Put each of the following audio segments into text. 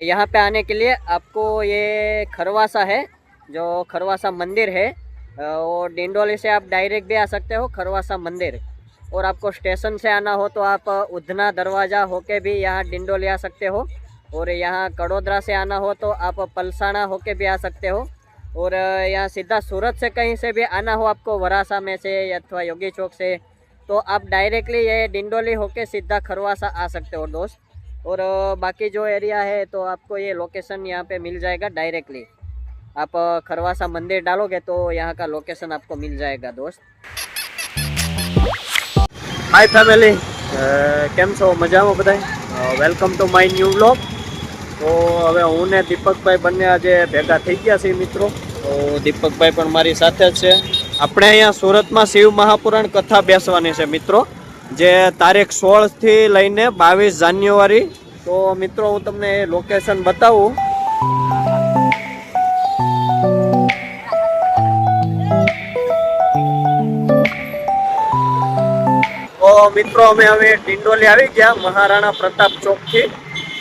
यहाँ पे आने के लिए आपको ये खरवासा है, जो खरवासा मंदिर है, और डिंडोली से आप डायरेक्ट भी आ सकते हो खरवासा मंदिर। और आपको स्टेशन से आना हो तो आप उधना दरवाज़ा होके भी यहाँ डिंडोली आ सकते हो। और यहाँ कड़ोदरा से आना हो तो आप पलसाना होके भी आ सकते हो। और यहाँ सीधा सूरत से कहीं से भी आना हो आपको, वरासा में से अथवा योगी चौक से, तो आप डायरेक्टली ये डिंडोली होके सीधा खरवासा आ सकते हो दोस्त। और बाकी जो एरिया है तो आपको ये लोकेशन यहाँ पे मिल जाएगा डायरेक्टली। आप खरवासा मंदिर डालोगे तो यहाँ का लोकेशन आपको मिल जाएगा दोस्त। हाय फैमिली, કેમ છો? મજામાં બધાય? Welcome to my new vlog. તો હવે હું ને દીપકભાઈ બંને આજે ભેગા થઈ ગયા છીએ મિત્રો। તો દીપકભાઈ પણ મારી સાથે જ છે। આપણે અહીંયા સુરતમાં શિવ મહાપુરાણ કથા બેસવાની છે મિત્રો, જે તારીખ 16 થી લઈને 22 જાન્યુઆરી। તો મિત્રો હું તમને લોકેશન બતાવું। તો મિત્રો અમે હવે ડિંડોલી આવી ગયા મહારાણા પ્રતાપ ચોક થી।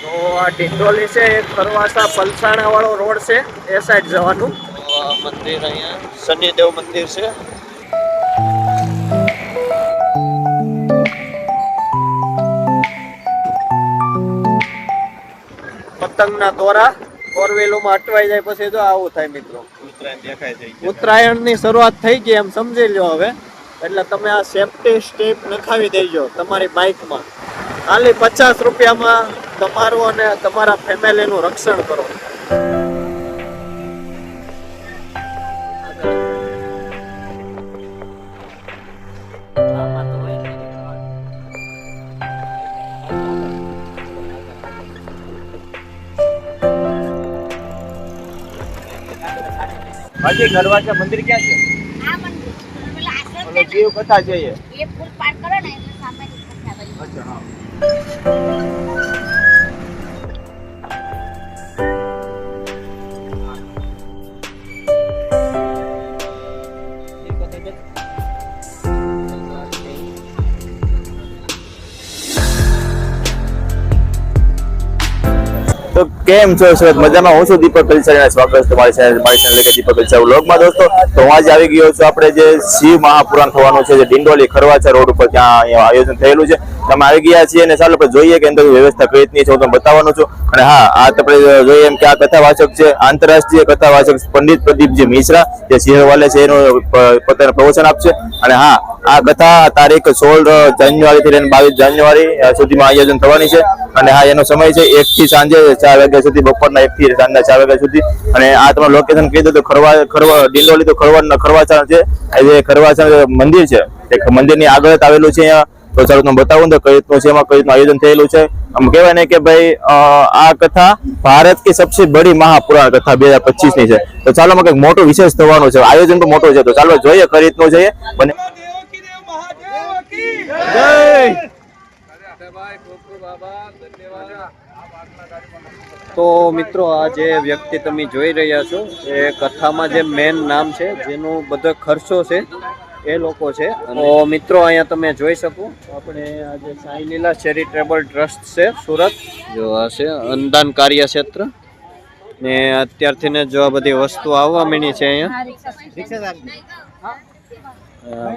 તો આ ડિંડોલી છે ખરવાસા પલસાણા વાળો રોડ છે, એ સાઈડ જવાનું। તો આ મંદિર અહીંયા શનિદેવ મંદિર છે। પતંગના દોરા ફોર વ્હીલમાં અટવાઈ જાય પછી જો આવું થાય મિત્રો। ઉત્તરાયણની શરૂઆત થઈ ગઈ એમ સમજી લ્યો હવે। એટલે તમે આ સેફટી સ્ટેપ નખાવી દેજો તમારી બાઇકમાં। ખાલી 50 રૂપિયામાં તમારું અને તમારા ફેમિલીનું રક્ષણ કરો। બાકી ખરવાસા મંદિર ક્યાં છે? जीव कथा चाहिए ये फुल पार करो ना એટલે સામે કથા બની। અચ્છા હા। તો કેમ છો સુરત? મજામાં? હું છું દીપક કલસાણી, સ્વાગત છે તમારી ચેનલ કે દીપક કલસાણી વ્લોગમાં દોસ્તો। તો હું આજે આવી ગયો છું આપણે જે શિવ મહાપુરાણ થવાનું છે જે ડિંડોલી ખરવાસા રોડ ઉપર ત્યાં આયોજન થયેલું છે। તમે આવી ગયા છીએ અને ચાલો આપણે જોઈએ કે અંદર વ્યવસ્થા કઈ રીતની છે હું તમને બતાવવાનું છું। અને હા, આ આપણે જોઈએ એમ કે આ કથાવાચક છે આંતરરાષ્ટ્રીય કથાવાચક પંડિત પ્રદીપજી મિશ્રા, જે સિંહવાલે છે એનું પોતાનું પ્રવચન આપશે। અને હા, આ કથા તારીખ 16 જાન્યુઆરી થી લઈને 22 જાન્યુઆરી સુધીમાં આયોજન થવાની છે। અને હા, એનો સમય છે 1 થી સાંજે 4 વાગ્યા સુધી, બપોરના 1 થી સાંજના 4 વાગ્યા સુધી। અને આ તમારું લોકેશન કહી દો તો ડિંડોલી તો ખરવાસા છે, જે ખરવાસા મંદિર છે એ મંદિરની આગળ જ આવેલું છે અહીંયા। તો ચાલો તમને બતાવું તો કઈ રીતનું છે, એમાં કઈ રીતનું આયોજન થયેલું છે। આમ કહેવાય ને કે ભાઈ આ કથા ભારત की सबसे बड़ी महापुराण कथा 2025 ની છે। તો ચાલો માં કંઈક મોટું વિશેષ થવાનું છે, આયોજન તો મોટું છે। તો ચાલો જોઈએ કઈ રીતનું છે બને। તો મિત્રો આ જે વ્યક્તિ તમે જોઈ રહ્યા છો એ કથામાં જે મેન નામ છે, જેનો બધો ખર્ચો છે એ લોકો છે। તો મિત્રો અહીંયા તમે જોઈ શકો, આપણે આ જે સાઈ લીલા ચેરિટેબલ ટ્રસ્ટ છે સુરત, જો આ છે અન્નદાન કાર્ય ક્ષેત્ર ને અત્યારથી ને જો આ બધી વસ્તુ આવવા માંડી છે અહીંયા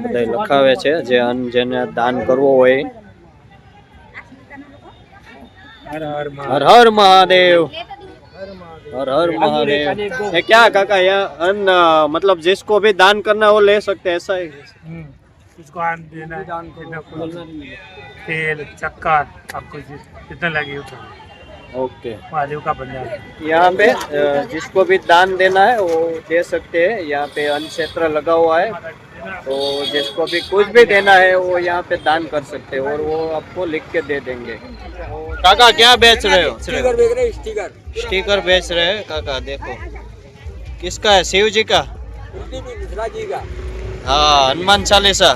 બધા લખાવે છે, જે અન્ન જેને દાન કરવો હોય। हर हर महादेव, हर हर महादेव। ये क्या काका, यहाँ अन्न मतलब जिसको भी दान करना हो ले सकते हैं, ऐसा ही? उसको अन्न देना है, तेल चक्कर आपको जितना लगे उतना ओके। महादेव का बन जाए। यहाँ पे जिसको भी दान देना है वो दे सकते हैं। यहाँ पे अन्न क्षेत्र लगा हुआ है, तो जिसको भी कुछ भी देना है वो यहाँ पे दान कर सकते हैं और वो आपको लिख के दे देंगे। काका क्या बेच रहे हो? स्टिकर बेच रहे हैं, स्टिकर स्टिकर बेच रहे हैं काका। देखो किसका है? शिव जी का? मिश्रा जी का। हाँ, हनुमान चालीसा।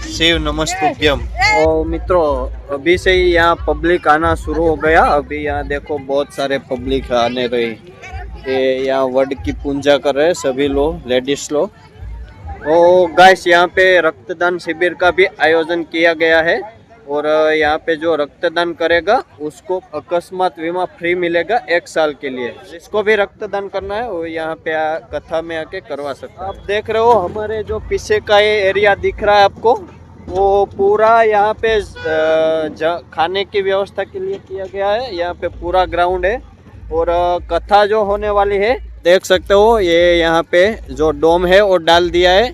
शिव नमस्तुभ्यम। तो मित्रों अभी से ही यहाँ पब्लिक आना शुरू हो गया। अभी यहाँ देखो बहुत सारे पब्लिक आने रही, ये यहाँ वर्ड की पूजा कर रहे हैं सभी लोग, लेडीज लोग। तो गाइस यहाँ पे रक्तदान शिविर का भी आयोजन किया गया है और यहाँ पे जो रक्तदान करेगा उसको अकस्मात बीमा फ्री मिलेगा 1 साल के लिए। जिसको भी रक्तदान करना है वो यहाँ पे कथा में आके करवा सकता है। आप देख रहे हो हमारे जो पीछे का ये एरिया दिख रहा है आपको, वो पूरा यहाँ पे खाने की व्यवस्था के लिए किया गया है। यहाँ पे पूरा ग्राउंड है और कथा जो होने वाली है देख सकते हो, ये यहाँ पे जो डोम है वो डाल दिया है।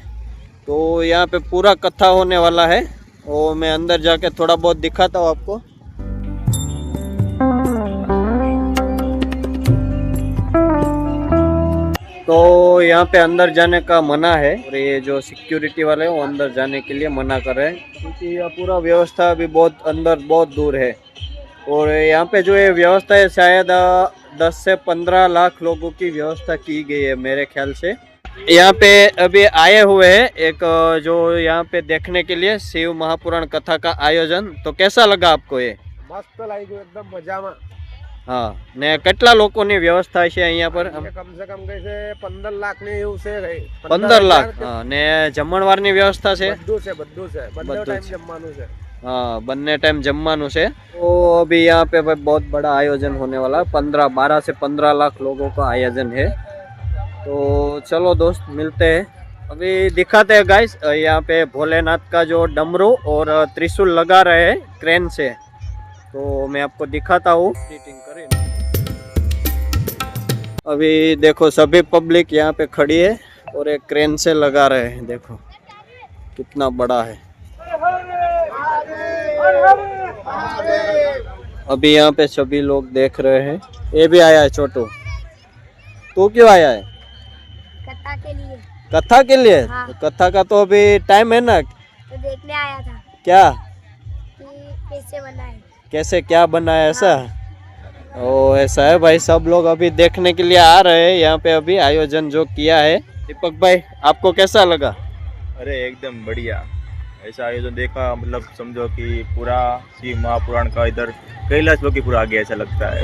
तो यहाँ पे पूरा कथा होने वाला है। वो मैं अंदर जाके थोड़ा बहुत दिखाता हूँ आपको। तो यहाँ पे अंदर जाने का मना है और ये जो सिक्योरिटी वाले हैं वो अंदर जाने के लिए मना कर रहे हैं, क्योंकि यह पूरा व्यवस्था भी बहुत अंदर बहुत दूर है। और यहाँ पे जो ये व्यवस्था है शायद 10 से 15 लाख लोगों की व्यवस्था की गई है मेरे ख्याल से। यहाँ पे अभी आए हुए हैं एक जो यहाँ पे देखने के लिए शिव महापुराण कथा का आयोजन। तो कैसा लगा आपको ये? मस्त लागी गयो एकदम मजाમાં। હા ને કેટલા લોકોની વ્યવસ્થા છે અહીંયા પર? કમ સે કમ કઈ 15 લાખ ને એવું છે, 15 લાખ। હા ને જમણવારની વ્યવસ્થા છે? બધું છે બંને ટાઈમ જમવાનું છે। हाँ બંને टाइम जमवानु से। तो अभी यहाँ पे भाई बहुत बड़ा आयोजन होने वाला है, 12 से 15 लाख लोगों का आयोजन है। तो चलो दोस्त मिलते हैं, अभी दिखाते हैं गाइस। यहाँ पे भोलेनाथ का जो डमरू और त्रिशूल लगा रहे हैं क्रेन से, तो मैं आपको दिखाता हूँ। अभी देखो सभी पब्लिक यहाँ पे खड़ी है और एक क्रेन से लगा रहे हैं, देखो कितना बड़ा है। अभी यहाँ पे सभी लोग देख रहे हैं। ये भी आया है छोटू, तू क्यों आया है? कथा के लिए। कथा के लिए? हाँ। तो कथा का तो अभी टाइम है ना। तो देखने आया था क्या कि कैसे बना है। कैसे क्या बना है ऐसा? ओ ऐसा है भाई, सब लोग अभी देखने के लिए आ रहे हैं यहाँ पे अभी आयोजन जो किया है। दीपक भाई आपको कैसा लगा? अरे एकदम बढ़िया, ऐसा आयोजन देखा, मतलब समझो कि पूरा शिव महापुराण का इधर कैलाश लोग पूरा आगे ऐसा लगता है।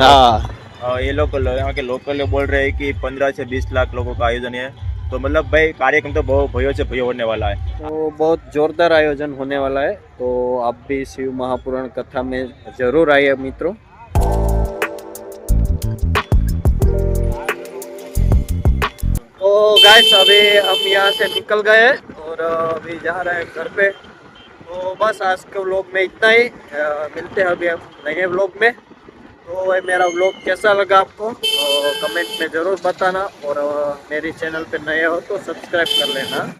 हाँ ये लोग यहाँ के लोकल बोल रहे हैं कि 15 से 20 लाख लोगों का आयोजन है। तो मतलब भाई कार्यक्रम तो बहुत भयों से भय होने वाला है। तो बहुत जोरदार आयोजन होने वाला है। तो आप भी शिव महापुराण कथा में जरूर आइए मित्रों। तो गाइस अभी हम यहाँ से निकल गए और अभी जा रहे हैं घर पे। तो बस आज के व्लॉग में इतना ही, मिलते हैं अभी हम नए व्लॉग में। तो मेरा व्लॉग कैसा लगा आपको कमेंट में ज़रूर बताना और मेरी चैनल पे नए हो तो सब्सक्राइब कर लेना।